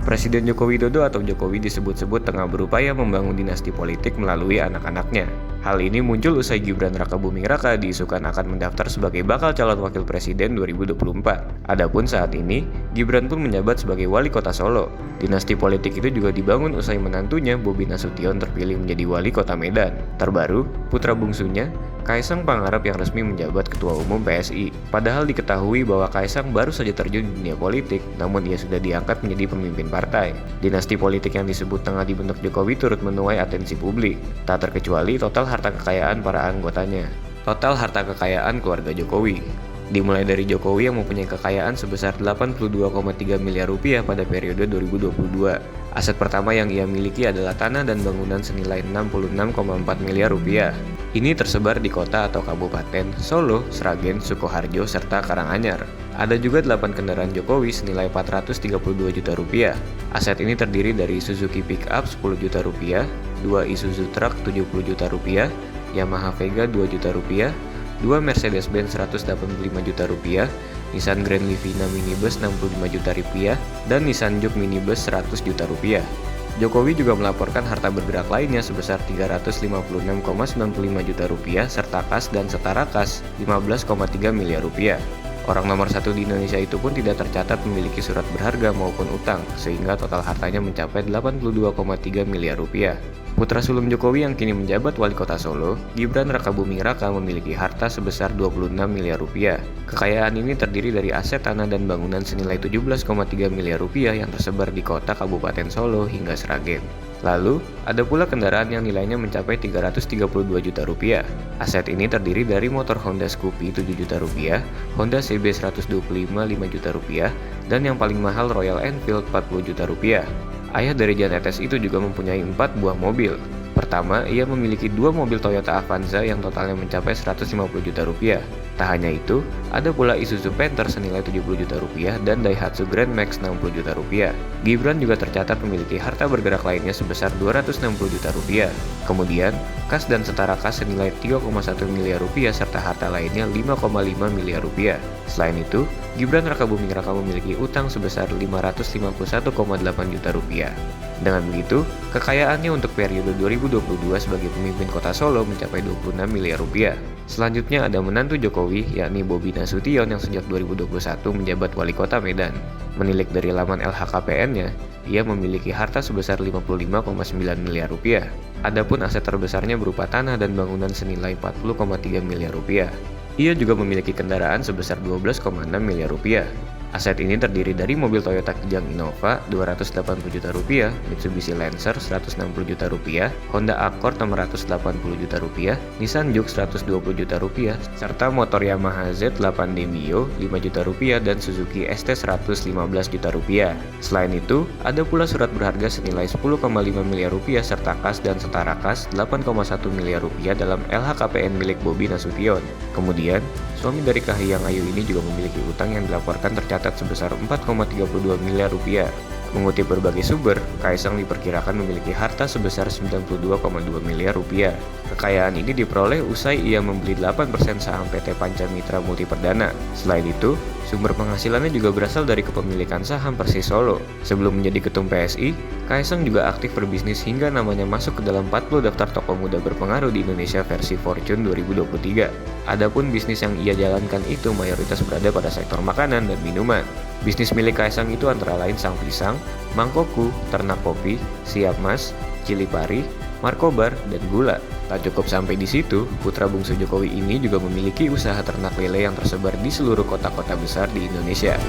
Presiden Joko Widodo atau Jokowi disebut-sebut tengah berupaya membangun dinasti politik melalui anak-anaknya. Hal ini muncul usai Gibran Rakabuming Raka diisukan akan mendaftar sebagai bakal calon wakil presiden 2024. Adapun saat ini, Gibran pun menjabat sebagai wali kota Solo. Dinasti politik itu juga dibangun usai menantunya Bobi Nasution terpilih menjadi wali kota Medan. Terbaru, putra bungsunya, Kaisang Pangarep yang resmi menjabat Ketua Umum PSI. Padahal diketahui bahwa Kaisang baru saja terjun di dunia politik, namun ia sudah diangkat menjadi pemimpin partai. Dinasti politik yang disebut tengah dibentuk Jokowi turut menuai atensi publik, tak terkecuali total harta kekayaan para anggotanya. Total harta kekayaan keluarga Jokowi dimulai dari Jokowi yang mempunyai kekayaan sebesar 82,3 miliar rupiah pada periode 2022. Aset pertama yang ia miliki adalah tanah dan bangunan senilai 66,4 miliar rupiah. Ini tersebar di kota atau kabupaten Solo, Sragen, Sukoharjo, serta Karanganyar. Ada juga 8 kendaraan Jokowi senilai 432 juta rupiah. Aset ini terdiri dari Suzuki Pickup 10 juta rupiah, 2 Isuzu Truck 70 juta rupiah, Yamaha Vega 2 juta rupiah, 2 Mercedes-Benz 185 juta rupiah, Nissan Grand Livina Minibus 65 juta rupiah, dan Nissan Juke Minibus 100 juta rupiah. Jokowi juga melaporkan harta bergerak lainnya sebesar 356,95 juta rupiah serta kas dan setara kas 15,3 miliar rupiah. Orang nomor 1 di Indonesia itu pun tidak tercatat memiliki surat berharga maupun utang, sehingga total hartanya mencapai 82,3 miliar rupiah. Putra sulung Jokowi yang kini menjabat wali kota Solo, Gibran Rakabuming Raka memiliki harta sebesar 26 miliar rupiah. Kekayaan ini terdiri dari aset tanah dan bangunan senilai 17,3 miliar rupiah yang tersebar di kota Kabupaten Solo hingga Sragen. Lalu, ada pula kendaraan yang nilainya mencapai 332 juta rupiah. Aset ini terdiri dari motor Honda Scoopy 7 juta rupiah, Honda CB 125 5 juta rupiah, dan yang paling mahal Royal Enfield 40 juta rupiah. Ayah dari Jan Etes itu juga mempunyai 4 buah mobil. Pertama, ia memiliki 2 mobil Toyota Avanza yang totalnya mencapai 150 juta rupiah. Tak hanya itu, ada pula Isuzu Panther senilai 70 juta rupiah dan Daihatsu Grand Max 60 juta rupiah. Gibran juga tercatat memiliki harta bergerak lainnya sebesar 260 juta rupiah. Kemudian, kas dan setara kas senilai 3,1 miliar rupiah serta harta lainnya 5,5 miliar rupiah. Selain itu, Gibran Rakabuming Raka memiliki utang sebesar 551,8 juta rupiah. Dengan begitu, kekayaannya untuk periode 2022 sebagai pemimpin kota Solo mencapai 26 miliar rupiah. Selanjutnya ada menantu Jokowi, yakni Bobi Nasution yang sejak 2021 menjabat wali kota Medan. Menilik dari laman LHKPN-nya, ia memiliki harta sebesar 55,9 miliar rupiah. Adapun aset terbesarnya berupa tanah dan bangunan senilai 40,3 miliar rupiah. Ia juga memiliki kendaraan sebesar 12,6 miliar rupiah. Aset ini terdiri dari mobil Toyota Kijang Innova 280 juta rupiah, Mitsubishi Lancer 160 juta rupiah, Honda Accord 680 juta rupiah, Nissan Juke 120 juta rupiah, serta motor Yamaha Z8 Demio 5 juta rupiah dan Suzuki ST 115 juta rupiah. Selain itu, ada pula surat berharga senilai 10,5 miliar rupiah serta kas dan setara kas 8,1 miliar rupiah dalam LHKPN milik Bobi Nasution. Kemudian, suami dari Kahiyang Ayu ini juga memiliki utang yang dilaporkan tercatat sebesar 4,32 miliar rupiah. Mengutip berbagai sumber, Kaisang diperkirakan memiliki harta sebesar 92,2 miliar rupiah. Kekayaan ini diperoleh usai ia membeli 8% saham PT Panca Mitra Multi Perdana. Selain itu, sumber penghasilannya juga berasal dari kepemilikan saham Persis Solo. Sebelum menjadi ketum PSI, Kaisang juga aktif berbisnis hingga namanya masuk ke dalam 40 daftar tokoh muda berpengaruh di Indonesia versi Fortune 2023. Adapun bisnis yang ia jalankan itu mayoritas berada pada sektor makanan dan minuman. Bisnis milik Kaisang itu antara lain Sang Pisang, Mangkoku, Ternak Kopi, Siap Mas, Cili Pari, Markobar, dan Gula. Tak cukup sampai di situ, putra bungsu Jokowi ini juga memiliki usaha ternak lele yang tersebar di seluruh kota-kota besar di Indonesia.